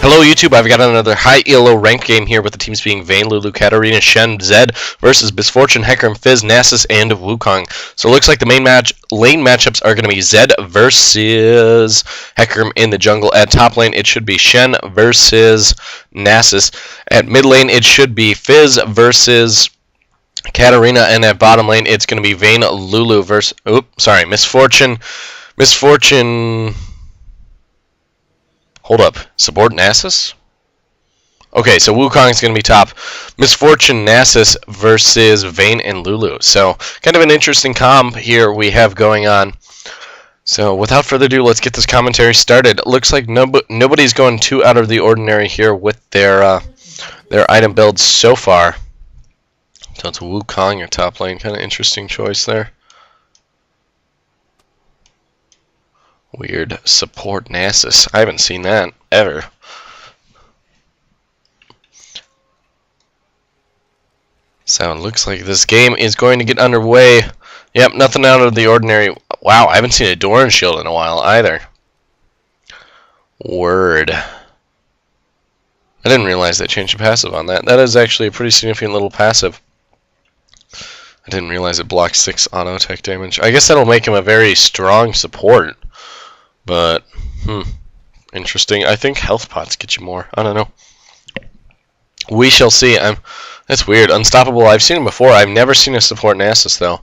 Hello YouTube, I've got another high ELO ranked game here with the teams being Vayne, Lulu, Katarina, Shen, Zed versus Misfortune, Hecarim, Fizz, Nasus, and Wukong. So it looks like the main lane matchups are going to be Zed versus Hecarim in the jungle. At top lane it should be Shen versus Nasus. At mid lane it should be Fizz versus Katarina, and at bottom lane it's going to be Vayne, Lulu versus Misfortune. Hold up. Support Nasus? Okay, so Wukong's going to be top. Misfortune, Nasus versus Vayne and Lulu. So, kind of an interesting comp here we have going on. So, without further ado, let's get this commentary started. It looks like nobody's going too out of the ordinary here with their item builds so far. So, it's Wukong, your top lane. Kind of interesting choice there. Weird support Nasus. I haven't seen that ever. So it looks like this game is going to get underway. Yep, nothing out of the ordinary. Wow, I haven't seen a Doran shield in a while either. Word. I didn't realize they changed the passive on that. That is actually a pretty significant little passive. I didn't realize it blocks 6 auto attack damage. I guess that'll make him a very strong support. But, interesting. I think health pots get you more. I don't know. We shall see. That's weird. Unstoppable. I've seen him before. I've never seen a support Nasus, though.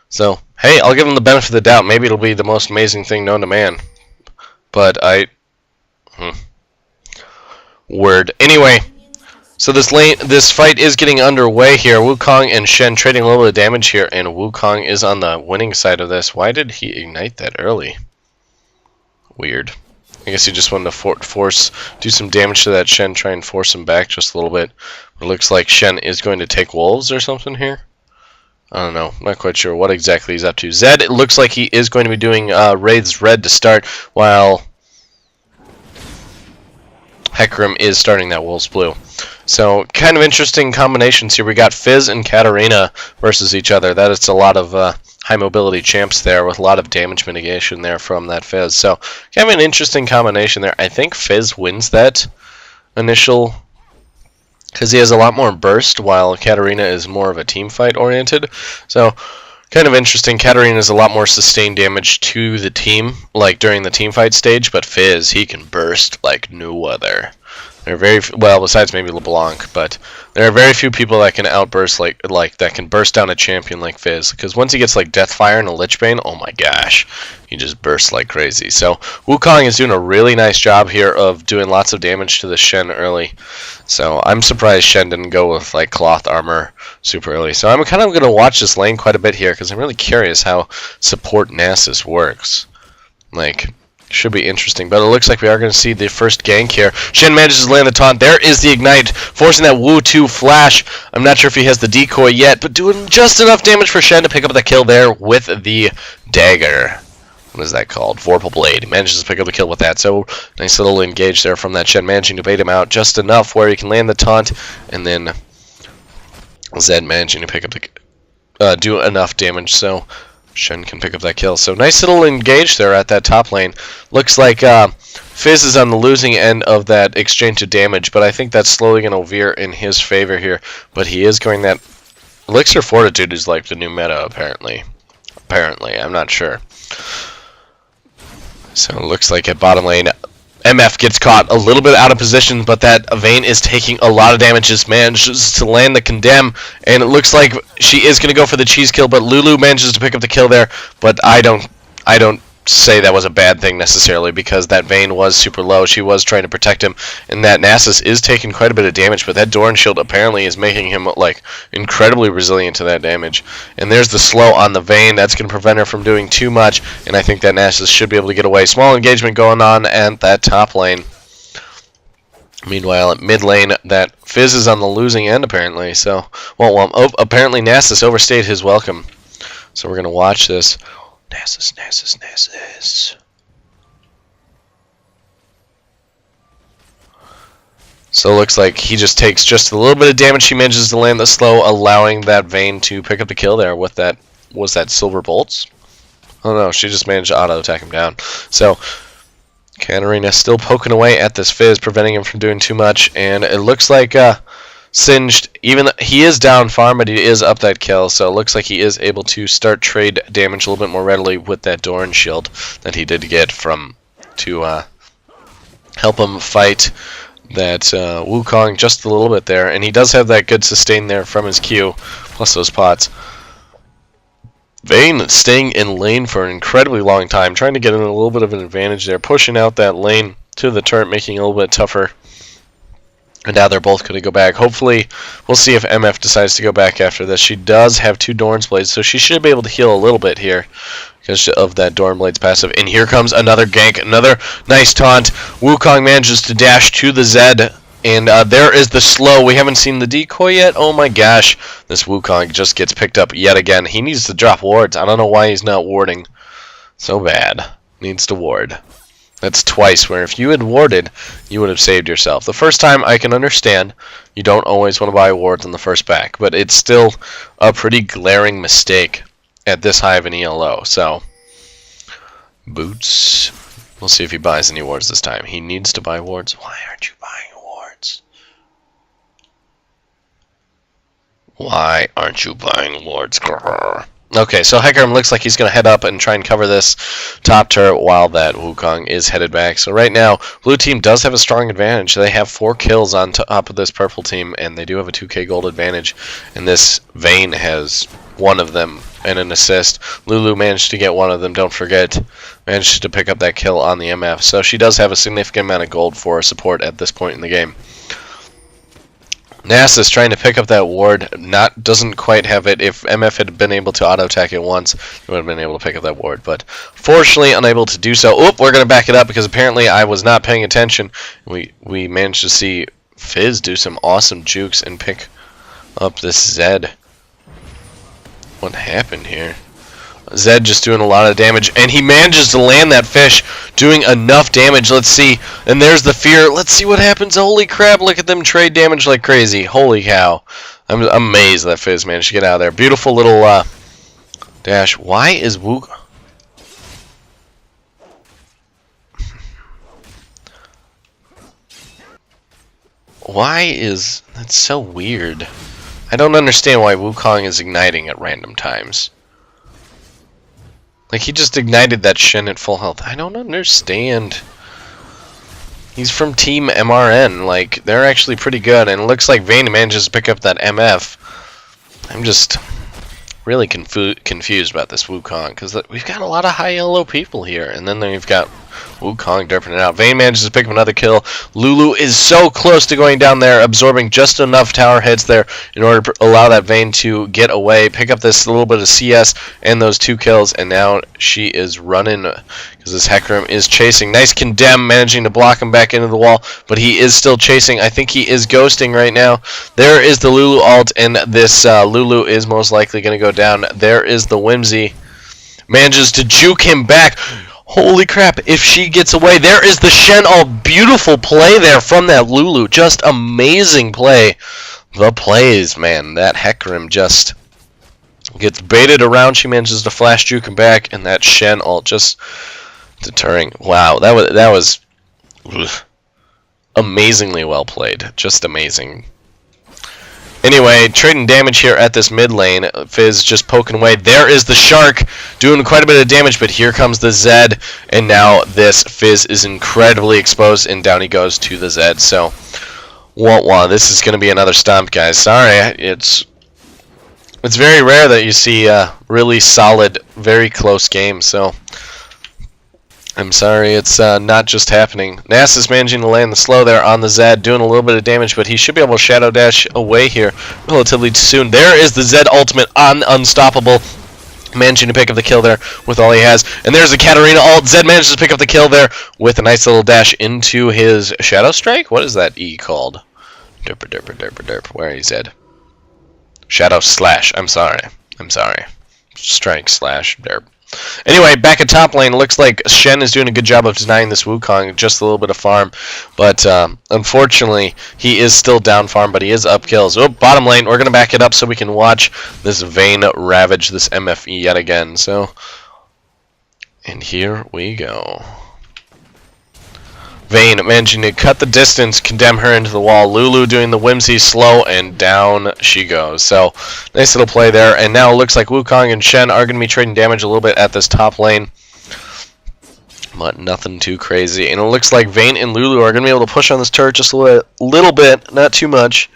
So, hey, I'll give him the benefit of the doubt. Maybe it'll be the most amazing thing known to man. But Word. Anyway, so this fight is getting underway here. Wukong and Shen trading a little bit of damage here, and Wukong is on the winning side of this. Why did he ignite that early? Weird. I guess he just wanted to do some damage to that Shen, try and force him back just a little bit. But it looks like Shen is going to take wolves or something here. I don't know. I'm not quite sure what exactly he's up to. Zed, it looks like he is going to be doing Wraith's Red to start, while Hecarim is starting that Wolf's Blue. So, kind of interesting combinations here. We got Fizz and Katarina versus each other. That is a lot of high mobility champs there with a lot of damage mitigation there from that Fizz. So, kind of an interesting combination there. I think Fizz wins that initial, because he has a lot more burst, while Katarina is more of a team fight oriented. So, kind of interesting. Katarina is a lot more sustained damage to the team, like during the team fight stage, but Fizz, he can burst like no other. There are very well, besides maybe LeBlanc, but there are very few people that can outburst like that can burst down a champion like Fizz. Because once he gets like Deathfire and a Lichbane, oh my gosh, he just bursts like crazy. So Wukong is doing a really nice job here of doing lots of damage to the Shen early. So I'm surprised Shen didn't go with like cloth armor super early. So I'm kind of going to watch this lane quite a bit here because I'm really curious how support Nasus works. Like, should be interesting, but it looks like we are going to see the first gank here. Shen manages to land the taunt. There is the ignite, forcing that Wu 2 flash. I'm not sure if he has the decoy yet, but doing just enough damage for Shen to pick up the kill there with the dagger. What is that called? Vorpal Blade. He manages to pick up the kill with that. So, nice little engage there from that Shen, managing to bait him out just enough where he can land the taunt, and then Zed managing to pick up the do enough damage. So Shen can pick up that kill. So nice little engage there at that top lane. Looks like Fizz is on the losing end of that exchange of damage, but I think that's slowly going to veer in his favor here. But he is going that Elixir Fortitude is like the new meta, apparently. I'm not sure. So it looks like at bottom lane, MF gets caught a little bit out of position, but that Vayne is taking a lot of damage. Just manages to land the condemn, and it looks like she is going to go for the cheese kill, but Lulu manages to pick up the kill there. But I don't say that was a bad thing necessarily, because that Vayne was super low. She was trying to protect him, and that Nasus is taking quite a bit of damage, but that Doran shield apparently is making him like incredibly resilient to that damage. And there's the slow on the Vayne. That's going to prevent her from doing too much, and I think that Nasus should be able to get away. Small engagement going on at that top lane. Meanwhile, at mid lane, that Fizz is on the losing end apparently. So, apparently Nasus overstayed his welcome. So we're going to watch this. Nasus. So it looks like he just takes just a little bit of damage. He manages to land the slow, allowing that Vayne to pick up the kill there with that. Was that Silver Bolts? Oh no, she just managed to auto attack him down. So Katarina still poking away at this Fizz, preventing him from doing too much, and it looks like Singed, even though he is down farm, but he is up that kill, so it looks like he is able to start trade damage a little bit more readily with that Doran shield that he did get from to help him fight that Wukong just a little bit there, and he does have that good sustain there from his Q, plus those pots. Vayne staying in lane for an incredibly long time, trying to get in a little bit of an advantage there, pushing out that lane to the turret, making it a little bit tougher. And now they're both going to go back. Hopefully, we'll see if MF decides to go back after this. She does have 2 Doran's Blades, so she should be able to heal a little bit here because of that Doran Blades passive. And here comes another gank, another nice taunt. Wukong manages to dash to the Zed. And there is the slow. We haven't seen the decoy yet. Oh my gosh. This Wukong just gets picked up yet again. He needs to drop wards. I don't know why he's not warding so bad. Needs to ward. That's twice, where if you had warded, you would have saved yourself. The first time, I can understand. You don't always want to buy wards on the first back. But it's still a pretty glaring mistake at this high of an ELO. So, Boots. We'll see if he buys any wards this time. He needs to buy wards. Why aren't you buying wards? Why aren't you buying wards? Grrr. Okay, so Hecarim looks like he's going to head up and try and cover this top turret while that Wukong is headed back. So right now, blue team does have a strong advantage. They have 4 kills on top of this purple team, and they do have a 2k gold advantage. And this Vayne has 1 of them and an assist. Lulu managed to get 1 of them, don't forget. Managed to pick up that kill on the MF. So she does have a significant amount of gold for support at this point in the game. Nasus trying to pick up that ward, doesn't quite have it. If MF had been able to auto attack it once, he would have been able to pick up that ward, but fortunately unable to do so. Oop, we're going to back it up because apparently I was not paying attention. We managed to see Fizz do some awesome jukes and pick up this Zed. What happened here? Zed just doing a lot of damage, and he manages to land that fish, doing enough damage. Let's see, and there's the fear. Let's see what happens. Holy crap, look at them trade damage like crazy. Holy cow. I'm amazed that Fizz managed to get out of there. Beautiful little dash. Why is Wukong? Why is... That's so weird. I don't understand why Wukong is igniting at random times. Like, he just ignited that Shen at full health. I don't understand. He's from Team MRN. Like, they're actually pretty good. And it looks like Vayne manages to pick up that MF. I'm just really confused about this Wukong. Because we've got a lot of high elo people here. And then we've got Wukong derping it out. Vayne manages to pick up another kill. Lulu is so close to going down there, absorbing just enough tower hits there in order to allow that Vayne to get away, pick up this little bit of CS and those 2 kills, and now she is running because this Hecarim is chasing. Nice condemn, managing to block him back into the wall, but he is still chasing. I think he is ghosting right now. There is the Lulu ult, and this Lulu is most likely going to go down. There is the Whimsy. Manages to juke him back. Holy crap, if she gets away, there is the Shen. Oh, beautiful play there from that Lulu. Just amazing play. The plays, man. That Hecarim just gets baited around. She manages to flash juke him back, and that Shen ult just deterring. Wow, that was amazingly well played. Just amazing. Anyway, trading damage here at this mid lane. Fizz just poking away. There is the Shark doing quite a bit of damage, but here comes the Zed, and now this Fizz is incredibly exposed, and down he goes to the Zed. So, this is going to be another stomp, guys. Sorry, it's very rare that you see really solid, very close games. So, I'm sorry, it's not just happening. Nasus managing to land the slow there on the Zed, doing a little bit of damage, but he should be able to shadow dash away here relatively soon. There is the Zed ultimate on Unstoppable, managing to pick up the kill there with all he has. And there's the Katarina ult. Zed manages to pick up the kill there with a nice little dash into his Shadow Strike. What is that E called? Derp, derp, derp, derp. Where is Zed? Shadow Slash. I'm sorry. Strike slash derp. Anyway, back at top lane, looks like Shen is doing a good job of denying this Wukong just a little bit of farm, but unfortunately, he is still down farm, but he is up kills. Oh, bottom lane, we're going to back it up so we can watch this Vayne ravage this MFE yet again. So, and here we go. Vayne managing to cut the distance, condemn her into the wall. Lulu doing the whimsy slow, and down she goes. So, nice little play there. And now it looks like Wukong and Shen are going to be trading damage a little bit at this top lane. But nothing too crazy. And it looks like Vayne and Lulu are going to be able to push on this turret just a little bit, not too much.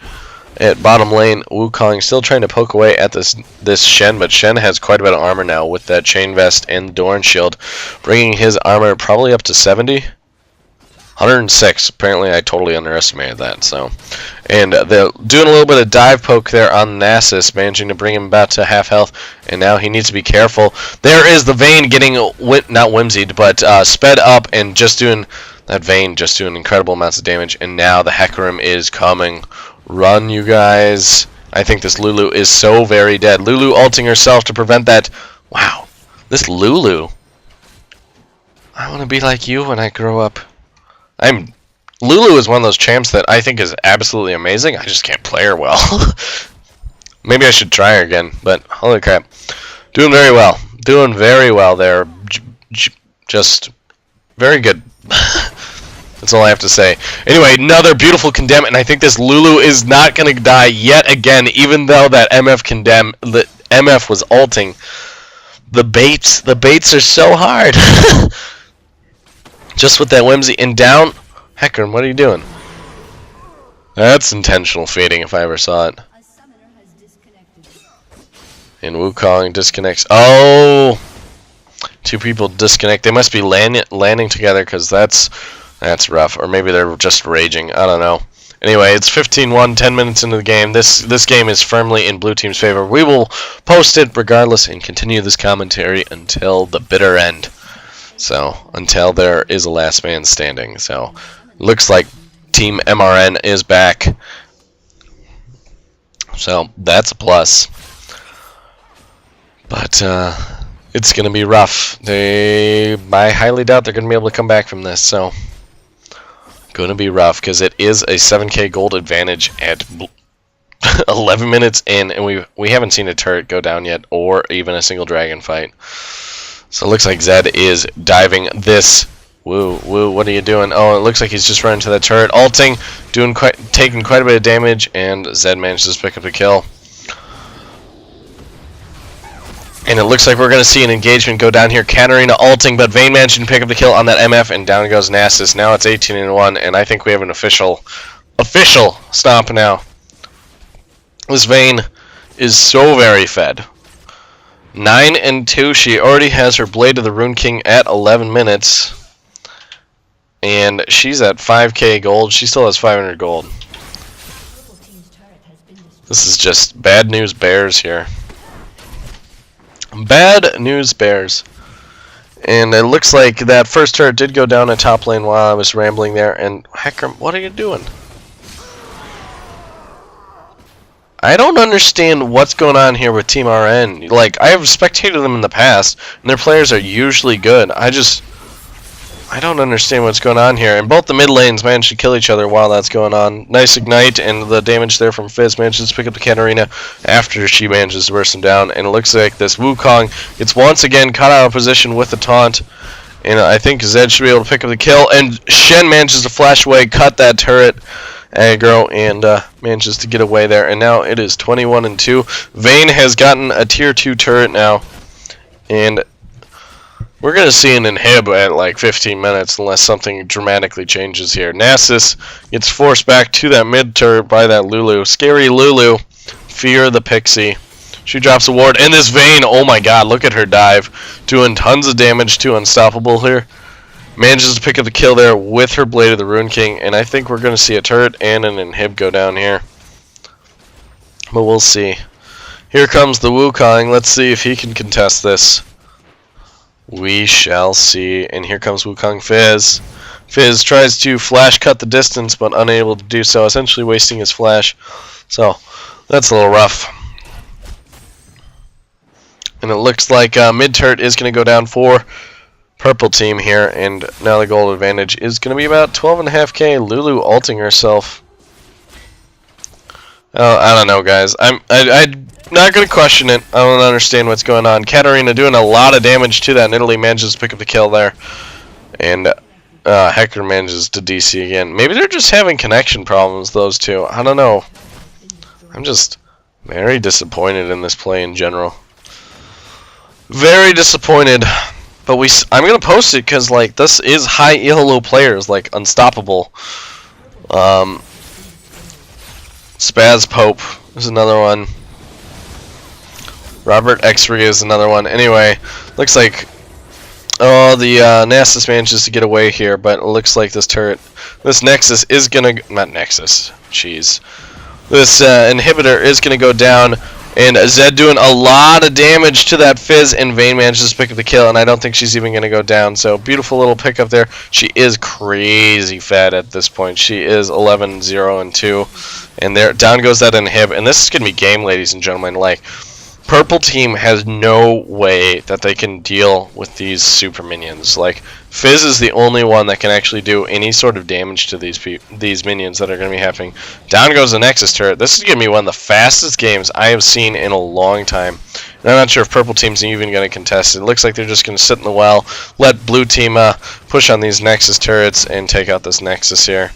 At bottom lane, Wukong still trying to poke away at this Shen, but Shen has quite a bit of armor now with that chain vest and the Doran shield, bringing his armor probably up to 70. 106. Apparently, I totally underestimated that. So, and they're doing a little bit of dive poke there on Nasus, managing to bring him back to half health. And now he needs to be careful. There is the Vayne getting not whimsied, but sped up and just doing that Vayne just doing incredible amounts of damage. And now the Hecarim is coming. Run, you guys! I think this Lulu is so very dead. Lulu ulting herself to prevent that. Wow, this Lulu. I want to be like you when I grow up. Lulu is one of those champs that I think is absolutely amazing. I just can't play her well. Maybe I should try her again, but holy crap. Doing very well. Doing very well there. Just very good. That's all I have to say. Anyway, another beautiful condemn, and I think this Lulu is not going to die yet again, even though that MF was ulting. The baits are so hard. Just with that whimsy and down. Hecarim, what are you doing? That's intentional feeding if I ever saw it. And Wukong disconnects. Oh! Two people disconnect. They must be landing together because that's rough. Or maybe they're just raging. I don't know. Anyway, it's 15-1, 10 minutes into the game. This game is firmly in blue team's favor. We will post it regardless and continue this commentary until the bitter end. So, until there is a last man standing. So, looks like Team MRN is back. So, that's a plus. But, it's going to be rough. I highly doubt they're going to be able to come back from this. So, going to be rough because it is a 7k gold advantage at 11 minutes in. And we haven't seen a turret go down yet or even a single dragon fight. So it looks like Zed is diving this. Woo, what are you doing? Oh, it looks like he's just running to that turret. Ulting, taking quite a bit of damage, and Zed manages to pick up the kill. And it looks like we're going to see an engagement go down here. Katarina ulting, but Vayne managed to pick up the kill on that MF, and down goes Nasus. Now it's 18-1, and I think we have an official stomp now. This Vayne is so very fed. 9-2. She already has her Blade of the Rune King at 11 minutes. And she's at 5k gold. She still has 500 gold. This is just bad news bears here. Bad news bears. And it looks like that first turret did go down at top lane while I was rambling there. And Hecarim, what are you doing? I don't understand what's going on here with Team RN. Like, I have spectated them in the past, and their players are usually good. I don't understand what's going on here. And both the mid lanes managed to kill each other while that's going on. Nice ignite, and the damage there from Fizz manages to pick up the Katarina after she manages to burst him down. And it looks like this Wukong gets once again caught out of position with the taunt. And I think Zed should be able to pick up the kill. And Shen manages to flash away, cut that turret aggro, and manages to get away there. And now it is 21-2. Vayne has gotten a tier 2 turret now, and we're going to see an inhib at like 15 minutes unless something dramatically changes here. Nasus gets forced back to that mid turret by that Lulu. Scary Lulu. Fear the Pixie. She drops a ward, and this Vayne, oh my god, look at her dive. Doing tons of damage to Unstoppable here. Manages to pick up the kill there with her Blade of the Rune King, and I think we're going to see a turret and an inhib go down here. But we'll see. Here comes the Wukong. Let's see if he can contest this. We shall see. And here comes Wukong Fizz. Fizz tries to flash cut the distance, but unable to do so, essentially wasting his flash. So, that's a little rough. And it looks like mid-turret is going to go down for purple team here, and now the gold advantage is going to be about 12.5k. Lulu ulting herself. I don't know, guys. I'm not going to question it. I don't understand what's going on. Katarina doing a lot of damage to that, and Italy manages to pick up the kill there. And Hecarim manages to DC again. Maybe they're just having connection problems, those two. I don't know. I'm just very disappointed in this play in general. Very disappointed. But I'm gonna post it because like this is high ELO players, like unstoppable. Spazpope is another one. ROBERTTxREE is another one. Anyway, looks like the Nasus manages to get away here, but it looks like this turret, this Nexus is gonna, not Nexus, jeez. This inhibitor is gonna go down, and Zed doing a lot of damage to that Fizz, and Vayne manages to pick up the kill, and I don't think she's even gonna go down. So beautiful little pickup there. She is crazy fat at this point. She is 11-0-2, and there down goes that inhib, and this is gonna be game, ladies and gentlemen. Like, purple team has no way that they can deal with these super minions. Like, Fizz is the only one that can actually do any sort of damage to these minions that are going to be happening. Down goes the Nexus turret. This is going to be one of the fastest games I have seen in a long time. And I'm not sure if purple team's even going to contest it. It looks like they're just going to sit in the well, let blue team push on these Nexus turrets and take out this Nexus here.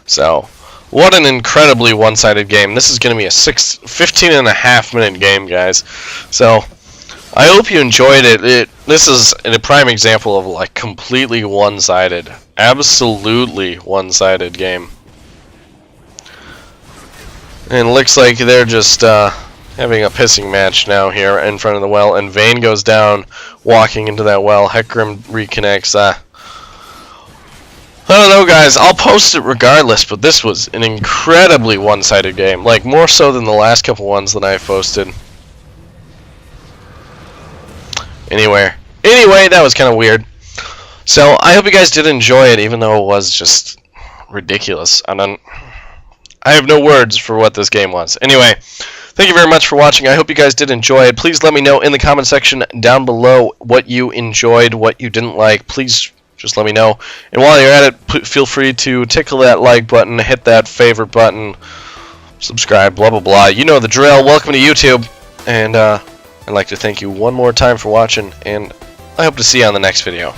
So, what an incredibly one-sided game. This is going to be a 15.5-minute game, guys. So, I hope you enjoyed it. This is a prime example of like completely one-sided, absolutely one-sided game. And it looks like they're just having a pissing match now here in front of the well, and Vayne goes down, walking into that well. Hecarim reconnects. I don't know, guys. I'll post it regardless, but this was an incredibly one-sided game. Like, more so than the last couple ones that I've posted. Anyway, that was kind of weird. So, I hope you guys did enjoy it, even though it was just ridiculous. I have no words for what this game was. Anyway, thank you very much for watching. I hope you guys did enjoy it. Please let me know in the comment section down below what you enjoyed, what you didn't like. Please just let me know. And while you're at it, feel free to tickle that like button, hit that favorite button, subscribe, blah, blah, blah. You know the drill. Welcome to YouTube. And I'd like to thank you one more time for watching, and I hope to see you on the next video.